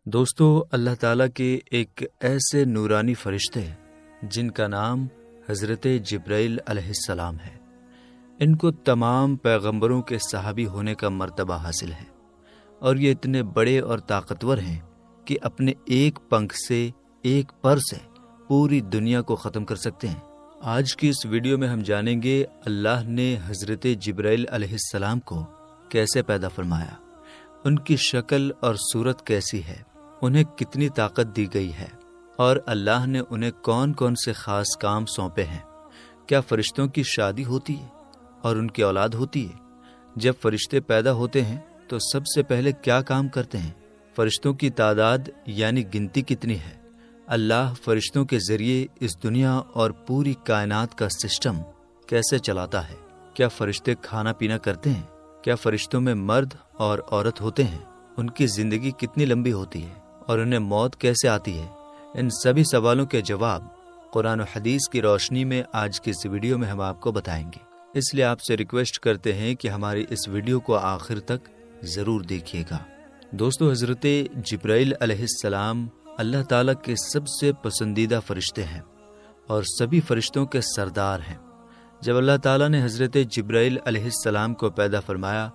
دوستو، اللہ تعالیٰ کے ایک ایسے نورانی فرشتے جن کا نام حضرت جبرائیل علیہ السلام ہے، ان کو تمام پیغمبروں کے صحابی ہونے کا مرتبہ حاصل ہے، اور یہ اتنے بڑے اور طاقتور ہیں کہ اپنے ایک پنکھ سے، ایک پر سے پوری دنیا کو ختم کر سکتے ہیں۔ آج کی اس ویڈیو میں ہم جانیں گے اللہ نے حضرت جبرائیل علیہ السلام کو کیسے پیدا فرمایا، ان کی شکل اور صورت کیسی ہے، انہیں کتنی طاقت دی گئی ہے، اور اللہ نے انہیں کون کون سے خاص کام سونپے ہیں۔ کیا فرشتوں کی شادی ہوتی ہے اور ان کی اولاد ہوتی ہے؟ جب فرشتے پیدا ہوتے ہیں تو سب سے پہلے کیا کام کرتے ہیں؟ فرشتوں کی تعداد یعنی گنتی کتنی ہے؟ اللہ فرشتوں کے ذریعے اس دنیا اور پوری کائنات کا سسٹم کیسے چلاتا ہے؟ کیا فرشتے کھانا پینا کرتے ہیں؟ کیا فرشتوں میں مرد اور عورت ہوتے ہیں؟ ان کی زندگی کتنی لمبی ہوتی ہے اور انہیں موت کیسے آتی ہے؟ ان سبھی سوالوں کے جواب قرآن و حدیث کی روشنی میں آج کی اس ویڈیو میں ہم آپ کو بتائیں گے۔ اس لیے آپ سے ریکویسٹ کرتے ہیں کہ ہماری اس ویڈیو کو آخر تک ضرور دیکھیے گا۔ دوستو، حضرت جبرائیل علیہ السلام اللہ تعالیٰ کے سب سے پسندیدہ فرشتے ہیں اور سبھی فرشتوں کے سردار ہیں۔ جب اللہ تعالیٰ نے حضرت جبرائیل علیہ السلام کو پیدا فرمایا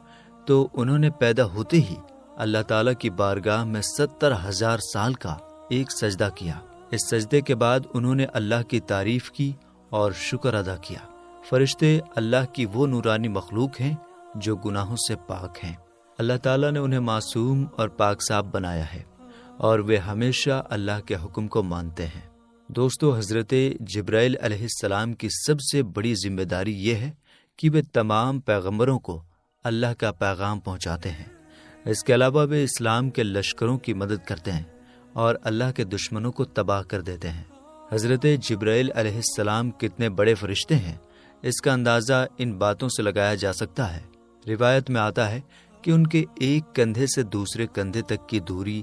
تو انہوں نے پیدا ہوتے ہی اللہ تعالیٰ کی بارگاہ میں 70,000 سال کا ایک سجدہ کیا۔ اس سجدے کے بعد انہوں نے اللہ کی تعریف کی اور شکر ادا کیا۔ فرشتے اللہ کی وہ نورانی مخلوق ہیں جو گناہوں سے پاک ہیں۔ اللہ تعالیٰ نے انہیں معصوم اور پاک صاف بنایا ہے اور وہ ہمیشہ اللہ کے حکم کو مانتے ہیں۔ دوستو، حضرت جبرائیل علیہ السلام کی سب سے بڑی ذمہ داری یہ ہے کہ وہ تمام پیغمبروں کو اللہ کا پیغام پہنچاتے ہیں۔ اس کے علاوہ وہ اسلام کے لشکروں کی مدد کرتے ہیں اور اللہ کے دشمنوں کو تباہ کر دیتے ہیں۔ حضرت جبرائیل علیہ السلام کتنے بڑے فرشتے ہیں، اس کا اندازہ ان باتوں سے لگایا جا سکتا ہے۔ روایت میں آتا ہے کہ ان کے ایک کندھے سے دوسرے کندھے تک کی دوری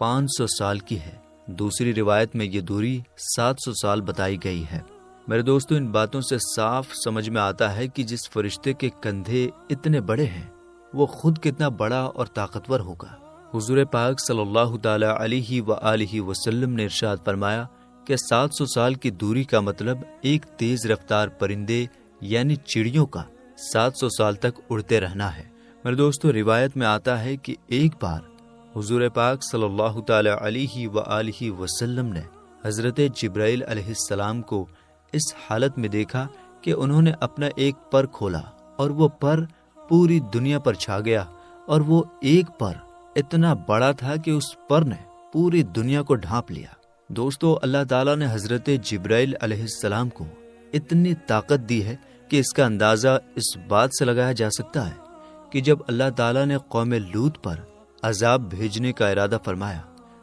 500 سال کی ہے۔ دوسری روایت میں یہ دوری 700 سال بتائی گئی ہے۔ میرے دوستو، ان باتوں سے صاف سمجھ میں آتا ہے کہ جس فرشتے کے کندھے اتنے بڑے ہیں وہ خود کتنا بڑا اور طاقتور ہوگا۔ حضور پاک صلی اللہ تعالی علیہ وآلہ وسلم نے ارشاد فرمایا کہ 700 سال کی دوری کا مطلب ایک تیز رفتار پرندے یعنی چڑیوں کا 700 سال تک اڑتے رہنا ہے۔ میرے دوستو، روایت میں آتا ہے کہ ایک بار حضور پاک صلی اللہ تعالی علیہ وآلہ وسلم نے حضرت جبرائیل علیہ السلام کو اس حالت میں دیکھا کہ انہوں نے اپنا ایک پر کھولا اور وہ پر پوری دنیا پر چھا گیا، اور وہ ایک پر اتنا بڑا تھا کہ اس پر نے پوری دنیا کو ڈھانپ لیا۔ دوستو، اللہ تعالیٰ نے حضرت جبرائیل علیہ السلام کو اتنی طاقت دی ہے کہ اس کا اندازہ اس بات سے لگایا جا سکتا ہے کہ جب اللہ تعالیٰ نے قوم لوط پر عذاب بھیجنے کا ارادہ فرمایا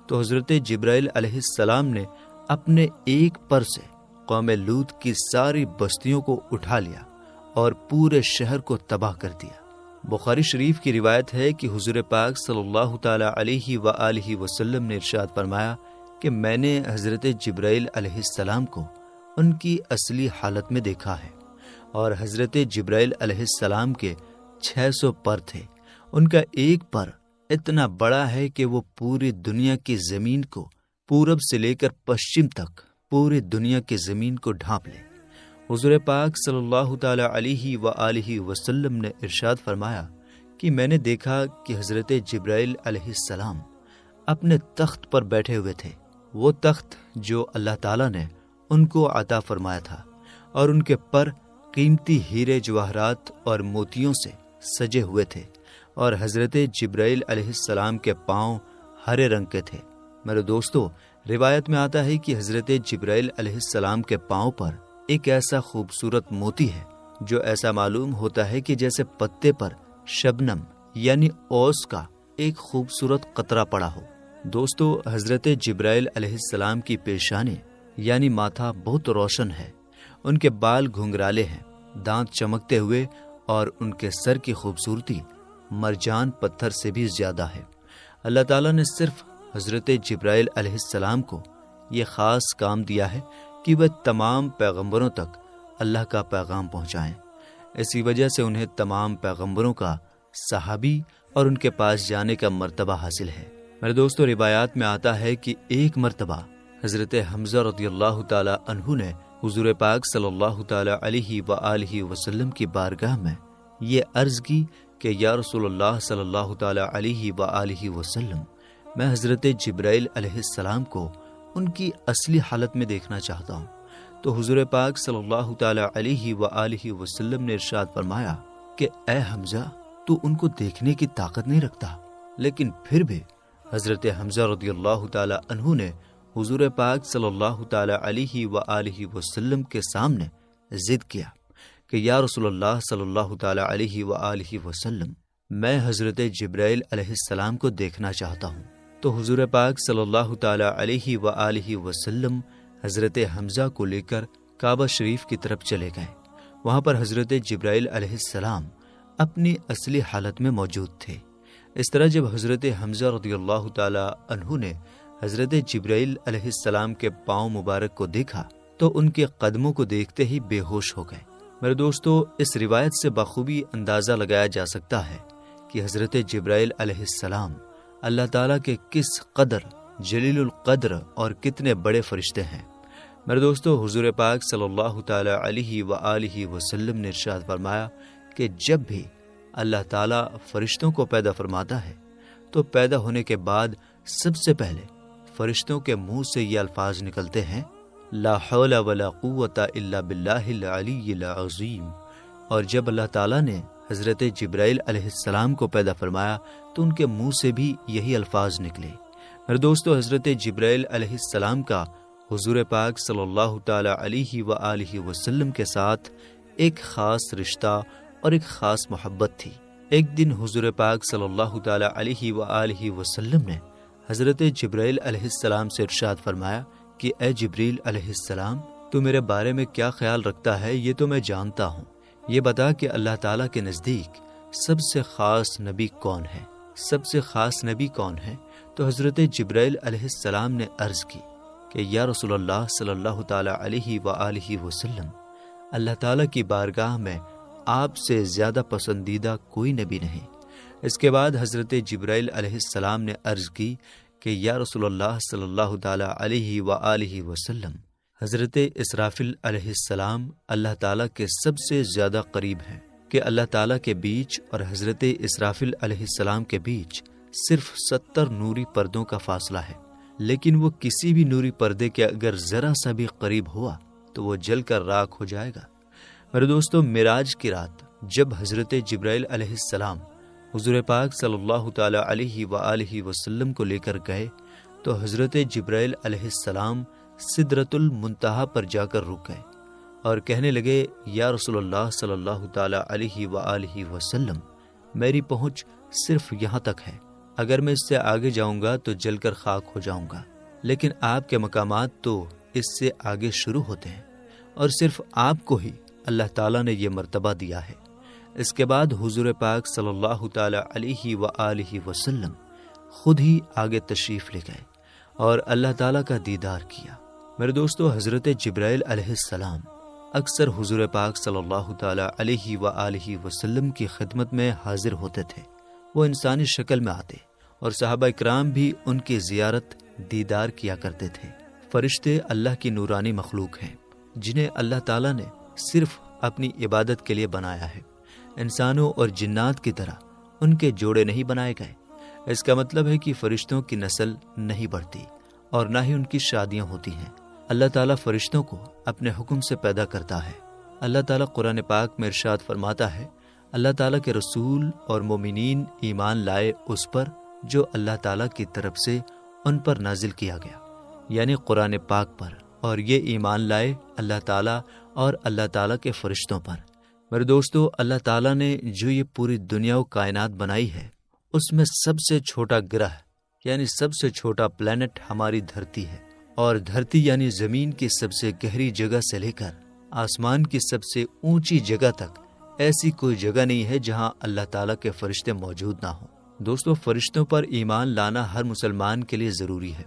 تو حضرت جبرائیل علیہ السلام نے اپنے ایک پر سے قوم لوط کی ساری بستیوں کو اٹھا لیا اور پورے شہر کو تباہ کر دیا۔ بخاری شریف کی روایت ہے کہ حضور پاک صلی اللہ تعالی علیہ وآلہ وسلم نے ارشاد فرمایا کہ میں نے حضرت جبرائیل علیہ السلام کو ان کی اصلی حالت میں دیکھا ہے، اور حضرت جبرائیل علیہ السلام کے 600 پر تھے۔ ان کا ایک پر اتنا بڑا ہے کہ وہ پوری دنیا کی زمین کو پورب سے لے کر پشچم تک پوری دنیا کی زمین کو ڈھانپ لے۔ حضور پاک صلی اللہ تعالی علیہ وآلہ وسلم نے ارشاد فرمایا کہ میں نے دیکھا کہ حضرت جبرائیل علیہ السلام اپنے تخت پر بیٹھے ہوئے تھے، وہ تخت جو اللہ تعالیٰ نے ان کو عطا فرمایا تھا، اور ان کے پر قیمتی ہیرے جواہرات اور موتیوں سے سجے ہوئے تھے، اور حضرت جبرائیل علیہ السلام کے پاؤں ہرے رنگ کے تھے۔ میرے دوستو، روایت میں آتا ہے کہ حضرت جبرائیل علیہ السلام کے پاؤں پر ایک ایسا خوبصورت موتی ہے جو ایسا معلوم ہوتا ہے کہ جیسے پتے پر شبنم یعنی اوس کا ایک خوبصورت قطرہ پڑا ہو۔ دوستو، حضرت جبرائیل علیہ السلام کی پیشانی یعنی ماتھا بہت روشن ہے، ان کے بال گھنگرالے ہیں، دانت چمکتے ہوئے، اور ان کے سر کی خوبصورتی مرجان پتھر سے بھی زیادہ ہے۔ اللہ تعالیٰ نے صرف حضرت جبرائیل علیہ السلام کو یہ خاص کام دیا ہے کہ وہ تمام پیغمبروں تک اللہ کا پیغام پہنچائیں۔ اسی وجہ سے انہیں تمام پیغمبروں کا صحابی اور ان کے پاس جانے کا مرتبہ حاصل ہے۔ میرے دوستو، روایات میں آتا ہے کہ ایک مرتبہ حضرت حمزہ رضی اللہ تعالی عنہ نے حضور پاک صلی اللہ تعالی علیہ وآلہ وسلم کی بارگاہ میں یہ عرض کی کہ یا رسول اللہ صلی اللہ تعالی علیہ وآلہ وسلم، میں حضرت جبرائیل علیہ السلام کو ان کی اصلی حالت میں دیکھنا چاہتا ہوں۔ تو حضور پاک صلی اللہ تعالی علیہ وآلہ وسلم نے ارشاد فرمایا کہ اے حمزہ، تو ان کو دیکھنے کی طاقت نہیں رکھتا۔ لیکن پھر بھی حضرت حمزہ رضی اللہ تعالی عنہ نے حضور پاک صلی اللہ تعالی علیہ وآلہ وسلم کے سامنے ضد کیا کہ یا رسول اللہ صلی اللہ تعالی علیہ وآلہ وسلم، میں حضرت جبرائیل علیہ السلام کو دیکھنا چاہتا ہوں۔ تو حضور پاک صلی اللہ تعالی علیہ وآلہ وسلم حضرت حمزہ کو لے کر کعبہ شریف کی طرف چلے گئے۔ وہاں پر حضرت جبرائیل علیہ السلام اپنی اصلی حالت میں موجود تھے۔ اس طرح جب حضرت حمزہ رضی اللہ تعالی عنہ نے حضرت جبرائیل علیہ السلام کے پاؤں مبارک کو دیکھا تو ان کے قدموں کو دیکھتے ہی بے ہوش ہو گئے۔ میرے دوستو، اس روایت سے بخوبی اندازہ لگایا جا سکتا ہے کہ حضرت جبرائیل علیہ السلام اللہ تعالیٰ کے کس قدر جلیل القدر اور کتنے بڑے فرشتے ہیں۔ میرے دوستو، حضور پاک صلی اللہ تعالی علیہ وآلہ وسلم نے ارشاد فرمایا کہ جب بھی اللہ تعالیٰ فرشتوں کو پیدا فرماتا ہے تو پیدا ہونے کے بعد سب سے پہلے فرشتوں کے منہ سے یہ الفاظ نکلتے ہیں، لا حول ولا قوت الا باللہ العلی العظیم۔ اور جب اللہ تعالیٰ نے حضرت جبرائیل علیہ السلام کو پیدا فرمایا تو ان کے منہ سے بھی یہی الفاظ نکلے۔ میرے دوستو، حضرت جبرائیل علیہ السلام کا حضور پاک صلی اللہ تعالی علیہ وآلہ وسلم کے ساتھ ایک خاص رشتہ اور ایک خاص محبت تھی۔ ایک دن حضور پاک صلی اللہ تعالی علیہ وآلہ وسلم نے حضرت جبرائیل علیہ السلام سے ارشاد فرمایا کہ اے جبریل علیہ السلام، تو میرے بارے میں کیا خیال رکھتا ہے یہ تو میں جانتا ہوں، یہ بتا کہ اللہ تعالیٰ کے نزدیک سب سے خاص نبی کون ہے؟ سب سے خاص نبی کون ہے؟ تو حضرت جبرائیل علیہ السلام نے عرض کی کہ یا رسول اللہ صلی اللہ تعالی علیہ وآلہ وسلم، اللہ تعالیٰ کی بارگاہ میں آپ سے زیادہ پسندیدہ کوئی نبی نہیں۔ اس کے بعد حضرت جبرائیل علیہ السلام نے عرض کی کہ یا رسول اللہ صلی اللہ تعالی علیہ وآلہ وسلم، حضرت اسرافیل علیہ السلام اللہ تعالیٰ کے سب سے زیادہ قریب ہیں کہ اللہ تعالیٰ کے بیچ اور حضرت اسرافیل علیہ السلام کے بیچ صرف 70 نوری پردوں کا فاصلہ ہے، لیکن وہ کسی بھی نوری پردے کے اگر ذرا سا بھی قریب ہوا تو وہ جل کر راکھ ہو جائے گا۔ میرے دوستو، معراج کی رات جب حضرت جبرائیل علیہ السلام حضور پاک صلی اللہ تعالی علیہ وآلہ وسلم کو لے کر گئے تو حضرت جبرائیل علیہ السلام سدرۃ المنتہا پر جا کر رک گئے اور کہنے لگے، یا رسول اللہ صلی اللہ تعالی علیہ وآلہ وسلم، میری پہنچ صرف یہاں تک ہے، اگر میں اس سے آگے جاؤں گا تو جل کر خاک ہو جاؤں گا، لیکن آپ کے مقامات تو اس سے آگے شروع ہوتے ہیں اور صرف آپ کو ہی اللہ تعالیٰ نے یہ مرتبہ دیا ہے۔ اس کے بعد حضور پاک صلی اللہ تعالی علیہ وآلہ وسلم خود ہی آگے تشریف لے گئے اور اللہ تعالیٰ کا دیدار کیا۔ میرے دوستو، حضرت جبرائیل علیہ السلام اکثر حضور پاک صلی اللہ تعالی علیہ وآلہ وسلم کی خدمت میں حاضر ہوتے تھے۔ وہ انسانی شکل میں آتے اور صحابہ اکرام بھی ان کی زیارت دیدار کیا کرتے تھے۔ فرشتے اللہ کی نورانی مخلوق ہیں جنہیں اللہ تعالیٰ نے صرف اپنی عبادت کے لیے بنایا ہے۔ انسانوں اور جنات کی طرح ان کے جوڑے نہیں بنائے گئے۔ اس کا مطلب ہے کہ فرشتوں کی نسل نہیں بڑھتی اور نہ ہی ان کی شادیاں ہوتی ہیں۔ اللہ تعالیٰ فرشتوں کو اپنے حکم سے پیدا کرتا ہے۔ اللہ تعالیٰ قرآن پاک میں ارشاد فرماتا ہے، اللہ تعالیٰ کے رسول اور مومنین ایمان لائے اس پر جو اللہ تعالیٰ کی طرف سے ان پر نازل کیا گیا، یعنی قرآن پاک پر، اور یہ ایمان لائے اللہ تعالیٰ اور اللہ تعالیٰ کے فرشتوں پر۔ میرے دوستو، اللہ تعالیٰ نے جو یہ پوری دنیا و کائنات بنائی ہے، اس میں سب سے چھوٹا گرہ یعنی سب سے چھوٹا پلانٹ ہماری دھرتی ہے، اور دھرتی یعنی زمین کی سب سے گہری جگہ سے لے کر آسمان کی سب سے اونچی جگہ تک ایسی کوئی جگہ نہیں ہے جہاں اللہ تعالیٰ کے فرشتے موجود نہ ہوں۔ دوستو، فرشتوں پر ایمان لانا ہر مسلمان کے لیے ضروری ہے۔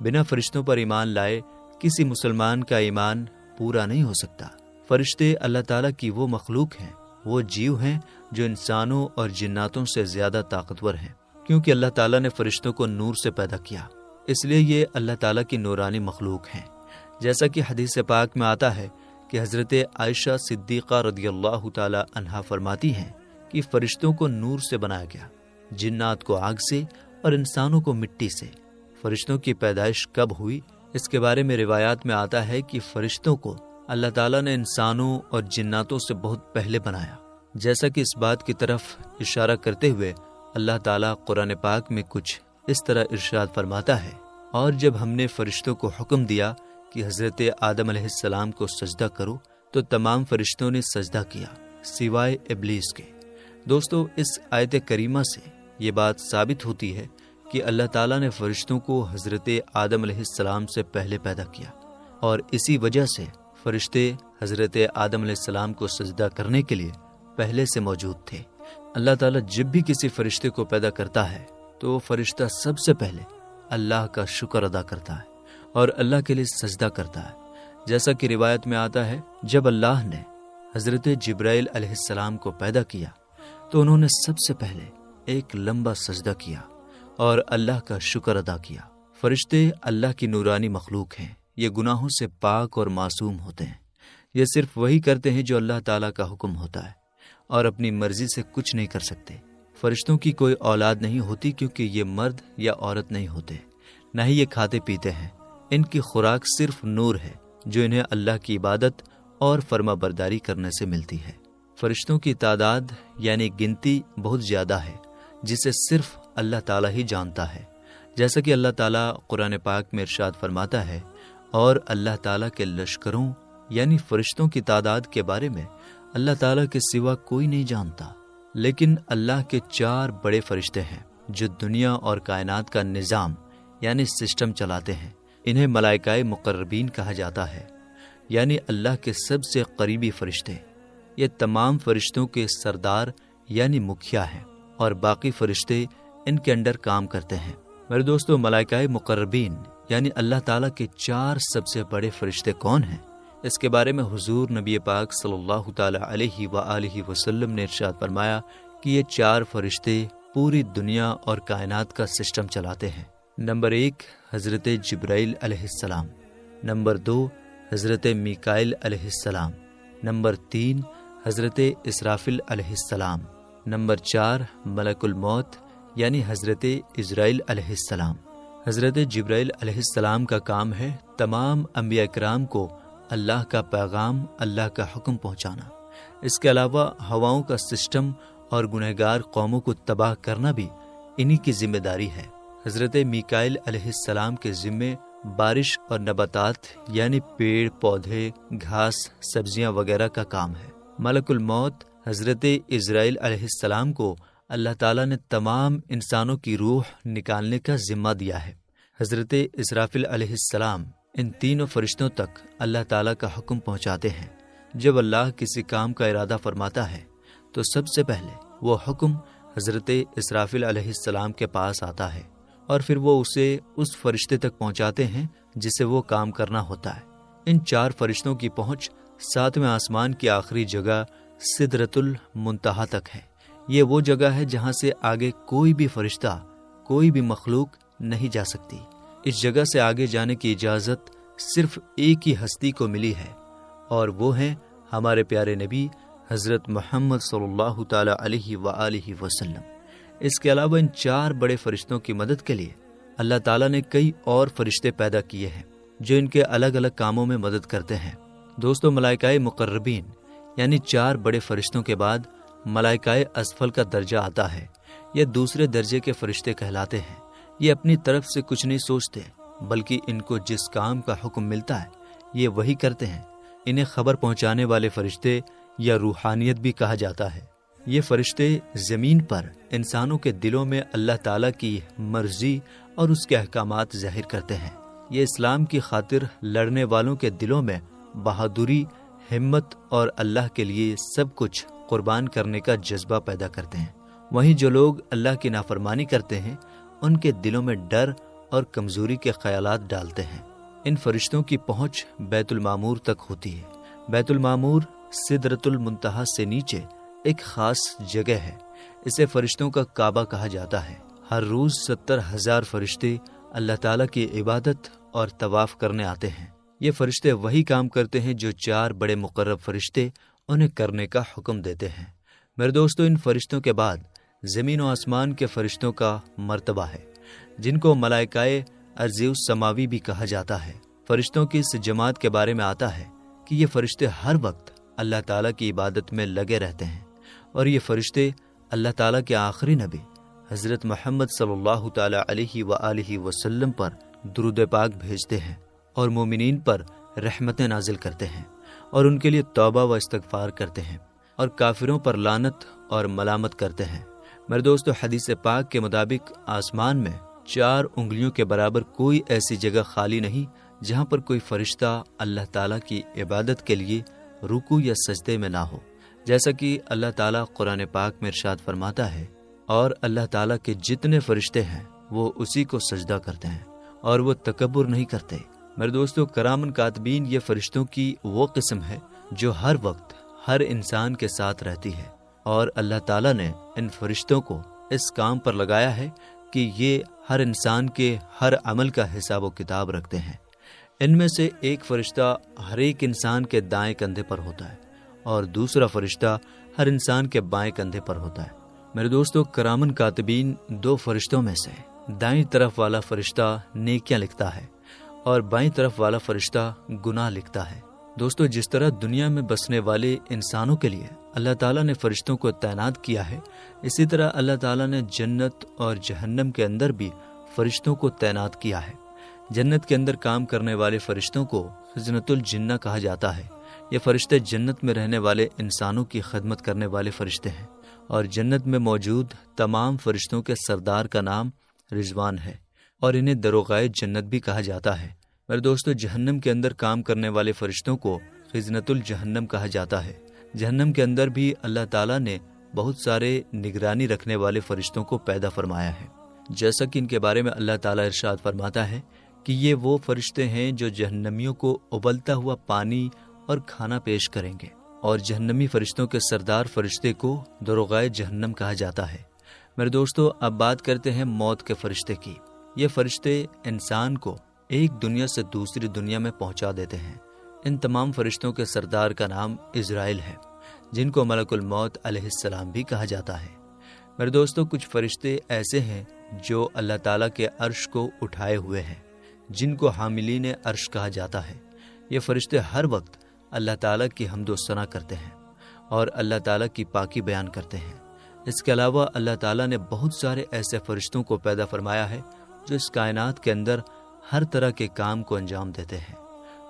بنا فرشتوں پر ایمان لائے کسی مسلمان کا ایمان پورا نہیں ہو سکتا۔ فرشتے اللہ تعالیٰ کی وہ مخلوق ہیں، وہ جیو ہیں جو انسانوں اور جناتوں سے زیادہ طاقتور ہیں۔ کیونکہ اللہ تعالیٰ نے فرشتوں کو نور سے پیدا کیا، اس لیے یہ اللہ تعالیٰ کی نورانی مخلوق ہیں۔ جیسا کہ حدیث پاک میں آتا ہے کہ حضرت عائشہ صدیقہ رضی اللہ تعالی عنہا فرماتی ہیں کہ فرشتوں کو نور سے بنایا گیا، جنات کو آگ سے اور انسانوں کو مٹی سے۔ فرشتوں کی پیدائش کب ہوئی؟ اس کے بارے میں روایات میں آتا ہے کہ فرشتوں کو اللہ تعالیٰ نے انسانوں اور جناتوں سے بہت پہلے بنایا، جیسا کہ اس بات کی طرف اشارہ کرتے ہوئے اللہ تعالیٰ قرآن پاک میں کچھ اس طرح ارشاد فرماتا ہے، اور جب ہم نے فرشتوں کو حکم دیا کہ حضرت آدم علیہ السلام کو سجدہ کرو تو تمام فرشتوں نے سجدہ کیا سوائے ابلیس کے۔ دوستو، اس آیت کریمہ سے یہ بات ثابت ہوتی ہے کہ اللہ تعالیٰ نے فرشتوں کو حضرت آدم علیہ السلام سے پہلے پیدا کیا، اور اسی وجہ سے فرشتے حضرت آدم علیہ السلام کو سجدہ کرنے کے لیے پہلے سے موجود تھے۔ اللہ تعالیٰ جب بھی کسی فرشتے کو پیدا کرتا ہے تو وہ فرشتہ سب سے پہلے اللہ کا شکر ادا کرتا ہے اور اللہ کے لیے سجدہ کرتا ہے۔ جیسا کہ روایت میں آتا ہے، جب اللہ نے حضرت جبرائیل علیہ السلام کو پیدا کیا تو انہوں نے سب سے پہلے ایک لمبا سجدہ کیا اور اللہ کا شکر ادا کیا۔ فرشتے اللہ کی نورانی مخلوق ہیں، یہ گناہوں سے پاک اور معصوم ہوتے ہیں۔ یہ صرف وہی کرتے ہیں جو اللہ تعالیٰ کا حکم ہوتا ہے اور اپنی مرضی سے کچھ نہیں کر سکتے۔ فرشتوں کی کوئی اولاد نہیں ہوتی کیونکہ یہ مرد یا عورت نہیں ہوتے، نہ ہی یہ کھاتے پیتے ہیں۔ ان کی خوراک صرف نور ہے جو انہیں اللہ کی عبادت اور فرما برداری کرنے سے ملتی ہے۔ فرشتوں کی تعداد یعنی گنتی بہت زیادہ ہے، جسے صرف اللہ تعالیٰ ہی جانتا ہے۔ جیسا کہ اللہ تعالیٰ قرآن پاک میں ارشاد فرماتا ہے، اور اللہ تعالیٰ کے لشکروں یعنی فرشتوں کی تعداد کے بارے میں اللہ تعالیٰ کے سوا کوئی نہیں جانتا، لیکن اللہ کے 4 بڑے فرشتے ہیں جو دنیا اور کائنات کا نظام یعنی سسٹم چلاتے ہیں۔ انہیں ملائکہ مقربین کہا جاتا ہے، یعنی اللہ کے سب سے قریبی فرشتے۔ یہ تمام فرشتوں کے سردار یعنی مکھیا ہیں، اور باقی فرشتے ان کے انڈر کام کرتے ہیں۔ میرے دوستو، ملائکہ مقربین یعنی اللہ تعالیٰ کے 4 سب سے بڑے فرشتے کون ہیں؟ اس کے بارے میں حضور نبی پاک صلی اللہ تعالی علیہ وآلہ وسلم نے ارشاد فرمایا کہ یہ 4 فرشتے پوری دنیا اور کائنات کا سسٹم چلاتے ہیں۔ نمبر 1 حضرت جبرائیل علیہ السلام، نمبر 2 حضرت میکائیل علیہ السلام، نمبر 3 حضرت اسرافیل علیہ السلام، نمبر 4 ملک الموت یعنی حضرت عزرائیل علیہ السلام۔ حضرت جبرائیل علیہ السلام کا کام ہے تمام انبیاء کرام کو اللہ کا پیغام، اللہ کا حکم پہنچانا۔ اس کے علاوہ ہواؤں کا سسٹم اور گنہگار قوموں کو تباہ کرنا بھی انہی کی ذمہ داری ہے۔ حضرت میکائیل علیہ السلام کے ذمے بارش اور نباتات یعنی پیڑ پودے، گھاس، سبزیاں وغیرہ کا کام ہے۔ ملک الموت حضرت عزرائیل علیہ السلام کو اللہ تعالیٰ نے تمام انسانوں کی روح نکالنے کا ذمہ دیا ہے۔ حضرت اسرافیل علیہ السلام ان تینوں فرشتوں تک اللہ تعالیٰ کا حکم پہنچاتے ہیں۔ جب اللہ کسی کام کا ارادہ فرماتا ہے تو سب سے پہلے وہ حکم حضرت اسرافیل علیہ السلام کے پاس آتا ہے، اور پھر وہ اسے اس فرشتے تک پہنچاتے ہیں جسے وہ کام کرنا ہوتا ہے۔ ان 4 فرشتوں کی پہنچ 7ویں آسمان کی آخری جگہ سدرۃ المنتہا تک ہے۔ یہ وہ جگہ ہے جہاں سے آگے کوئی بھی فرشتہ، کوئی بھی مخلوق نہیں جا سکتی۔ اس جگہ سے آگے جانے کی اجازت صرف ایک ہی ہستی کو ملی ہے، اور وہ ہیں ہمارے پیارے نبی حضرت محمد صلی اللہ تعالی علیہ وآلہ وسلم۔ اس کے علاوہ ان 4 بڑے فرشتوں کی مدد کے لیے اللہ تعالیٰ نے کئی اور فرشتے پیدا کیے ہیں جو ان کے الگ الگ کاموں میں مدد کرتے ہیں۔ دوستو، ملائکہ مقربین یعنی 4 بڑے فرشتوں کے بعد ملائکہ اسفل کا درجہ آتا ہے۔ یہ دوسرے درجے کے فرشتے کہلاتے ہیں۔ یہ اپنی طرف سے کچھ نہیں سوچتے، بلکہ ان کو جس کام کا حکم ملتا ہے یہ وہی کرتے ہیں۔ انہیں خبر پہنچانے والے فرشتے یا روحانیت بھی کہا جاتا ہے۔ یہ فرشتے زمین پر انسانوں کے دلوں میں اللہ تعالیٰ کی مرضی اور اس کے احکامات ظاہر کرتے ہیں۔ یہ اسلام کی خاطر لڑنے والوں کے دلوں میں بہادری، ہمت اور اللہ کے لیے سب کچھ قربان کرنے کا جذبہ پیدا کرتے ہیں۔ وہیں جو لوگ اللہ کی نافرمانی کرتے ہیں ان کے دلوں میں ڈر اور کمزوری کے خیالات ڈالتے ہیں۔ ان فرشتوں کی پہنچ بیت المعمور تک ہوتی ہے۔ بیت المعمور سدرۃ المنتہا سے نیچے ایک خاص جگہ ہے۔ اسے فرشتوں کا کعبہ کہا جاتا ہے۔ ہر روز 70,000 فرشتے اللہ تعالیٰ کی عبادت اور طواف کرنے آتے ہیں۔ یہ فرشتے وہی کام کرتے ہیں جو 4 بڑے مقرب فرشتے انہیں کرنے کا حکم دیتے ہیں۔ میرے دوستو، ان فرشتوں کے بعد زمین و آسمان کے فرشتوں کا مرتبہ ہے، جن کو ملائکہ ارضی السماوی بھی کہا جاتا ہے۔ فرشتوں کی اس جماعت کے بارے میں آتا ہے کہ یہ فرشتے ہر وقت اللہ تعالیٰ کی عبادت میں لگے رہتے ہیں، اور یہ فرشتے اللہ تعالیٰ کے آخری نبی حضرت محمد صلی اللہ تعالیٰ علیہ وآلہ وسلم پر درود پاک بھیجتے ہیں اور مومنین پر رحمتیں نازل کرتے ہیں، اور ان کے لیے توبہ و استغفار کرتے ہیں، اور کافروں پر لعنت اور ملامت کرتے ہیں۔ میرے دوستو، حدیث پاک کے مطابق آسمان میں 4 انگلیوں کے برابر کوئی ایسی جگہ خالی نہیں جہاں پر کوئی فرشتہ اللہ تعالیٰ کی عبادت کے لیے رکوع یا سجدے میں نہ ہو، جیسا کہ اللہ تعالیٰ قرآن پاک میں ارشاد فرماتا ہے، اور اللہ تعالیٰ کے جتنے فرشتے ہیں وہ اسی کو سجدہ کرتے ہیں اور وہ تکبر نہیں کرتے۔ میرے دوستو، کرامن کاتبین یہ فرشتوں کی وہ قسم ہے جو ہر وقت ہر انسان کے ساتھ رہتی ہے، اور اللہ تعالیٰ نے ان فرشتوں کو اس کام پر لگایا ہے کہ یہ ہر انسان کے ہر عمل کا حساب و کتاب رکھتے ہیں۔ ان میں سے ایک فرشتہ ہر ایک انسان کے دائیں کندھے پر ہوتا ہے اور دوسرا فرشتہ ہر انسان کے بائیں کندھے پر ہوتا ہے۔ میرے دوستو، کرامن کاتبین 2 فرشتوں میں سے دائیں طرف والا فرشتہ نیکیاں لکھتا ہے اور بائیں طرف والا فرشتہ گناہ لکھتا ہے۔ دوستو، جس طرح دنیا میں بسنے والے انسانوں کے لیے اللہ تعالیٰ نے فرشتوں کو تعینات کیا ہے، اسی طرح اللہ تعالیٰ نے جنت اور جہنم کے اندر بھی فرشتوں کو تعینات کیا ہے۔ جنت کے اندر کام کرنے والے فرشتوں کو خزنۃ الجنہ کہا جاتا ہے۔ یہ فرشتے جنت میں رہنے والے انسانوں کی خدمت کرنے والے فرشتے ہیں، اور جنت میں موجود تمام فرشتوں کے سردار کا نام رضوان ہے، اور انہیں دروغائے جنت بھی کہا جاتا ہے۔ میرے دوستو، جہنم کے اندر کام کرنے والے فرشتوں کو خزنۃ الجہنم کہا جاتا ہے۔ جہنم کے اندر بھی اللہ تعالیٰ نے بہت سارے نگرانی رکھنے والے فرشتوں کو پیدا فرمایا ہے، جیسا کہ ان کے بارے میں اللہ تعالیٰ ارشاد فرماتا ہے کہ یہ وہ فرشتے ہیں جو جہنمیوں کو ابلتا ہوا پانی اور کھانا پیش کریں گے، اور جہنمی فرشتوں کے سردار فرشتے کو دروغائے جہنم کہا جاتا ہے۔ میرے دوستو، اب بات کرتے ہیں موت کے فرشتے کی۔ یہ فرشتے انسان کو ایک دنیا سے دوسری دنیا میں پہنچا دیتے ہیں۔ ان تمام فرشتوں کے سردار کا نام عزرائیل ہے، جن کو ملک الموت علیہ السلام بھی کہا جاتا ہے۔ میرے دوستو، کچھ فرشتے ایسے ہیں جو اللہ تعالیٰ کے عرش کو اٹھائے ہوئے ہیں، جن کو حاملین عرش کہا جاتا ہے۔ یہ فرشتے ہر وقت اللہ تعالیٰ کی حمد و ثنا کرتے ہیں اور اللہ تعالیٰ کی پاکی بیان کرتے ہیں۔ اس کے علاوہ اللہ تعالیٰ نے بہت سارے ایسے فرشتوں کو پیدا فرمایا ہے جو اس کائنات کے اندر ہر طرح کے کام کو انجام دیتے ہیں۔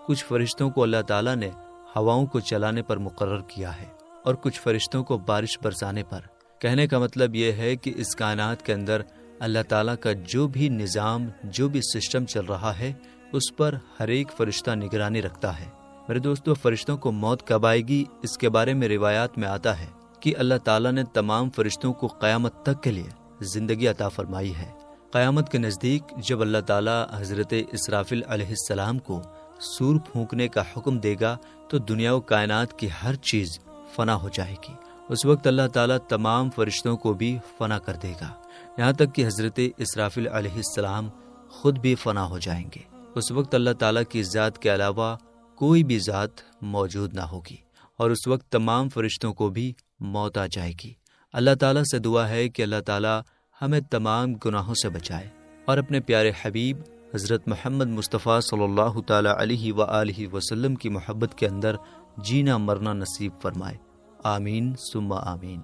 کچھ فرشتوں کو اللہ تعالیٰ نے ہواؤں کو چلانے پر مقرر کیا ہے، اور کچھ فرشتوں کو بارش برسانے پر۔ کہنے کا مطلب یہ ہے کہ اس کائنات کے اندر اللہ تعالیٰ کا جو بھی نظام، جو بھی سسٹم چل رہا ہے، اس پر ہر ایک فرشتہ نگرانی رکھتا ہے۔ میرے دوستو، فرشتوں کو موت کب آئے گی، اس کے بارے میں روایات میں آتا ہے کہ اللہ تعالیٰ نے تمام فرشتوں کو قیامت تک کے لیے زندگی عطا فرمائی ہے۔ قیامت کے نزدیک جب اللہ تعالیٰ حضرت اسرافیل علیہ السلام کو سور پھونکنے کا حکم دے گا تو دنیا و کائنات کی ہر چیز فنا ہو جائے گی۔ اس وقت اللہ تعالیٰ تمام فرشتوں کو بھی فنا کر دے گا، یہاں تک کہ حضرت اسرافیل علیہ السلام خود بھی فنا ہو جائیں گے۔ اس وقت اللہ تعالیٰ کی ذات کے علاوہ کوئی بھی ذات موجود نہ ہوگی، اور اس وقت تمام فرشتوں کو بھی موت آ جائے گی۔ اللہ تعالیٰ سے دعا ہے کہ اللہ تعالیٰ ہمیں تمام گناہوں سے بچائے اور اپنے پیارے حبیب حضرت محمد مصطفیٰ صلی اللہ تعالیٰ علیہ وآلہ وسلم کی محبت کے اندر جینا مرنا نصیب فرمائے۔ آمین ثم آمین۔